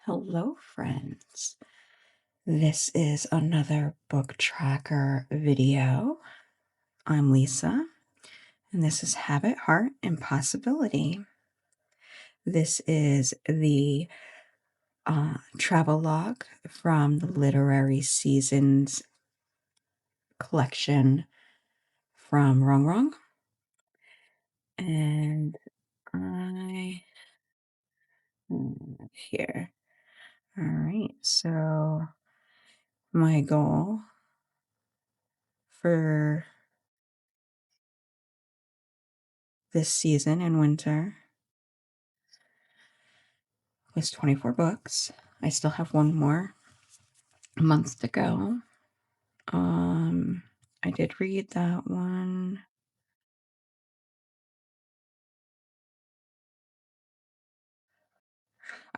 Hello, friends. This is another book tracker video. I'm Lisa, and this is Habit, Heart, and Possibility. This is the travelogue from the Literary Seasons collection from Wrong Wrong. And I here. All right, so my goal for this season in winter was 24 books. I still have one more month to go. I did read that one.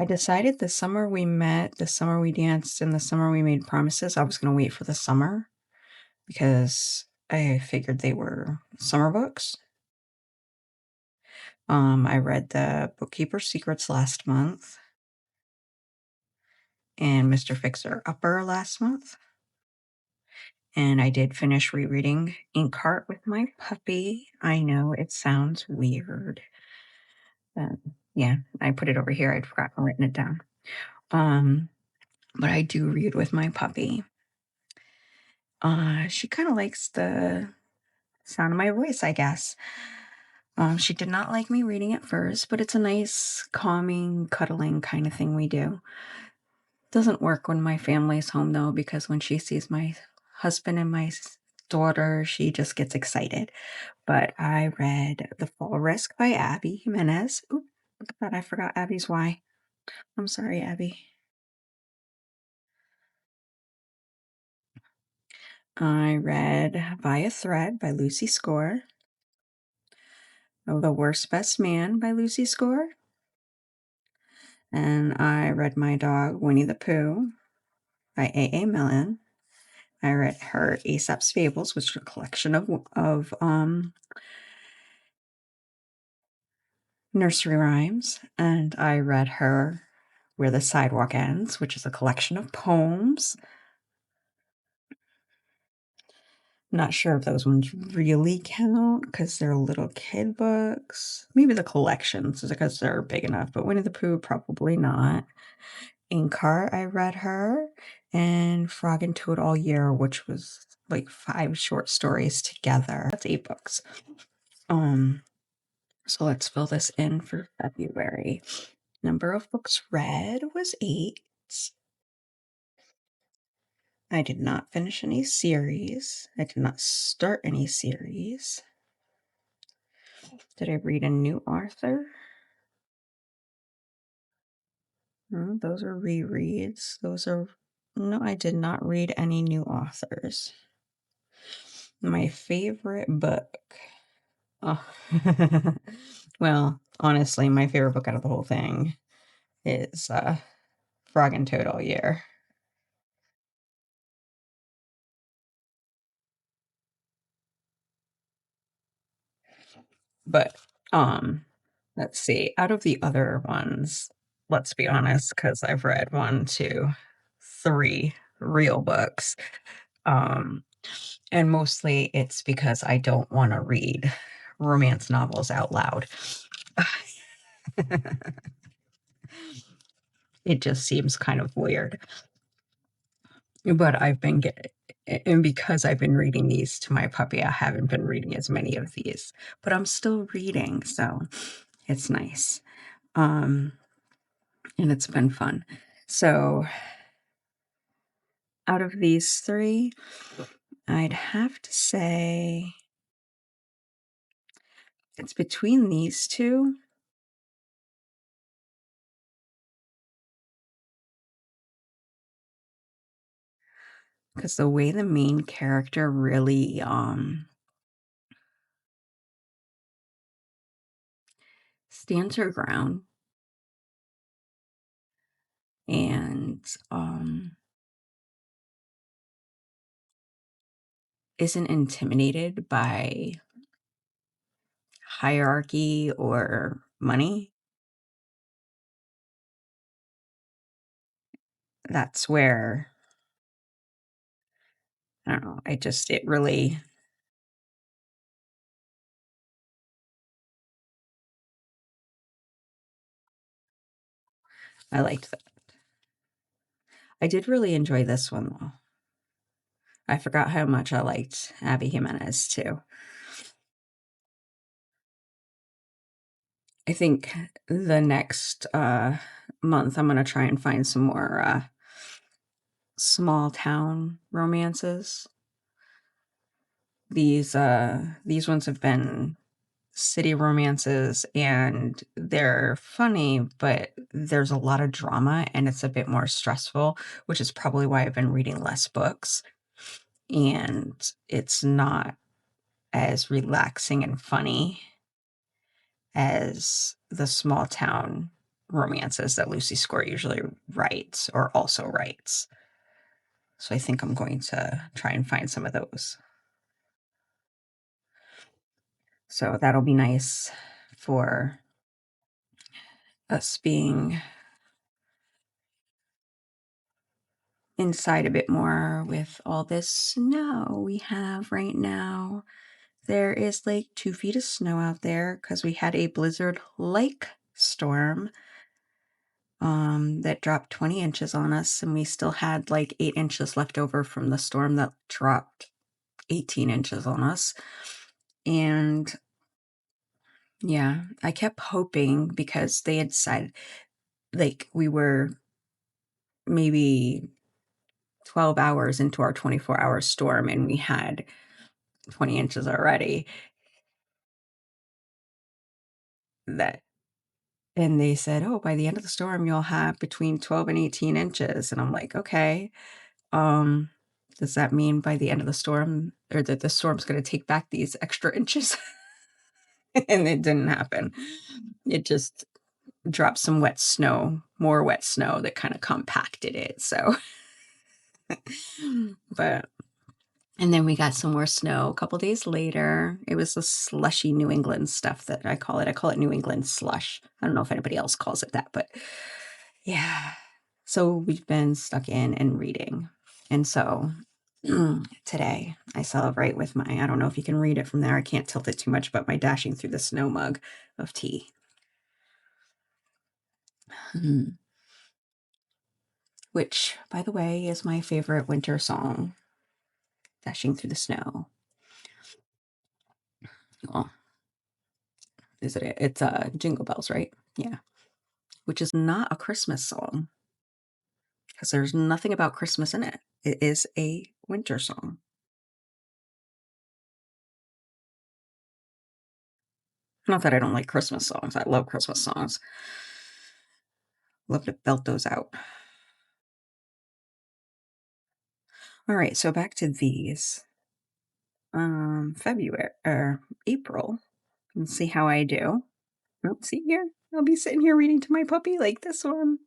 I decided the summer we met, the summer we danced, and the summer we made promises, I was going to wait for the summer because I figured they were summer books. I read the Bookkeeper's Secrets last month and Mr. Fixer Upper last month. And I did finish rereading Inkheart with my puppy. I know it sounds weird. Yeah, I put it over here. I'd forgotten written it down. But I do read with my puppy. She kind of likes the sound of my voice, I guess. She did not like me reading at first, but it's a nice, calming, cuddling kind of thing we do. Doesn't work when my family's home, though, because when she sees my husband and my daughter, she just gets excited. But I read The Fall Risk by Abby Jimenez. Oop, look at that. I forgot Abby's why. I'm sorry, Abby. I read Via Thread by Lucy Score. The Worst Best Man by Lucy Score. And I read My Dog Winnie the Pooh by A. Millen. I read her Aesop's Fables, which is a collection of nursery rhymes. And I read her Where the Sidewalk Ends, which is a collection of poems. Not sure if those ones really count because they're little kid books. Maybe the collections because they're big enough, but Winnie the Pooh, probably not. Inkheart, I read her, and Frog and Toad All Year, which was like 5 short stories together. That's 8 books. So let's fill this in for February. Number of books read was 8. I did not finish any series. I did not start any series. Did I read a new author? Those are rereads. No, I did not read any new authors. My favorite book. Oh. Well, honestly, my favorite book out of the whole thing is Frog and Toad All Year. But let's see. Out of the other ones, let's be honest, because I've read 1, 2, 3 real books. And mostly it's because I don't want to read romance novels out loud. It just seems kind of weird. But and because I've been reading these to my puppy, I haven't been reading as many of these, but I'm still reading, so it's nice. And it's been fun. So out of these 3, I'd have to say it's between these 2. Because the way the main character really stands her ground and isn't intimidated by hierarchy or money. that's where, I don't know, it really, I liked that. I did really enjoy this one though. I forgot how much I liked Abby Jimenez too. I think the next month I'm gonna try and find some more small town romances. These ones have been city romances and they're funny, but there's a lot of drama and it's a bit more stressful, which is probably why I've been reading less books. And it's not as relaxing and funny as the small town romances that Lucy Score usually writes or also writes. So I think I'm going to try and find some of those. So that'll be nice for us being inside a bit more with all this snow we have right now. There is like 2 feet of snow out there because we had a blizzard-like storm that dropped 20 inches on us, and we still had like 8 inches left over from the storm that dropped 18 inches on us. And yeah, I kept hoping because they had said like we were maybe 12 hours into our 24-hour storm and we had 20 inches already. That And they said, "Oh, by the end of the storm, you'll have between 12 and 18 inches." And I'm like, "Okay, um, does that mean by the end of the storm or that the storm's gonna take back these extra inches?" And it didn't happen. It just dropped some wet snow, more wet snow that kinda compacted it, so but and then we got some more snow a couple days later. It was the slushy New England stuff that I call it. I call it New England slush. I don't know if anybody else calls it that, but yeah. So we've been stuck in and reading. And so today I celebrate with my, I don't know if you can read it from there. I can't tilt it too much, but my dashing through the snow mug of tea. Which, by the way, is my favorite winter song, Dashing Through the Snow. Well, is it? It's Jingle Bells, right? Yeah. Which is not a Christmas song because there's nothing about Christmas in it. It is a winter song. Not that I don't like Christmas songs. I love Christmas songs. Love to belt those out. All right, so back to these. February or April. And see how I do. Oh, see here? I'll be sitting here reading to my puppy like this one.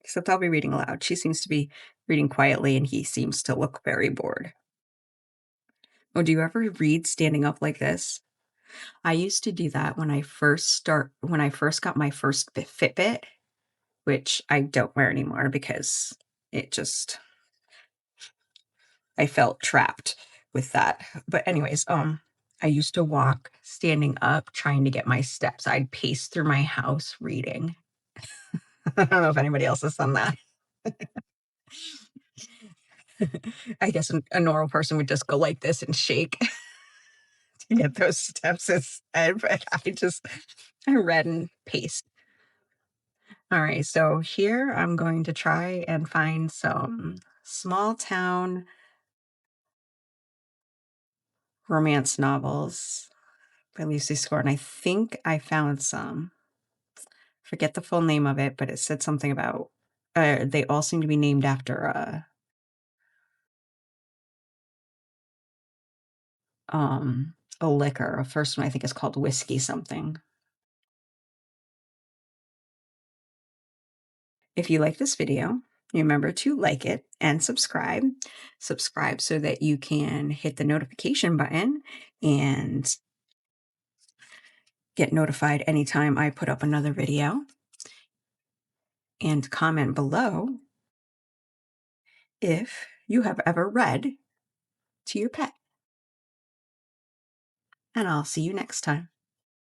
Except I'll be reading aloud. She seems to be reading quietly and he seems to look very bored. Oh, do you ever read standing up like this? I used to do that when I first got my first Fitbit, which I don't wear anymore because it just I felt trapped with that. But anyways, I used to walk standing up trying to get my steps. I'd pace through my house reading. I don't know if anybody else has done that. I guess a normal person would just go like this and shake to get those steps instead, but I read and paced. All right, so here I'm going to try and find some small town romance novels by Lucy Score, and I think I found some. Forget the full name of it, but it said something about they all seem to be named after a liquor. The first one I think is called whiskey something. If you like this video, remember to like it and subscribe. Subscribe so that you can hit the notification button and get notified anytime I put up another video. And comment below if you have ever read to your pet. And I'll see you next time.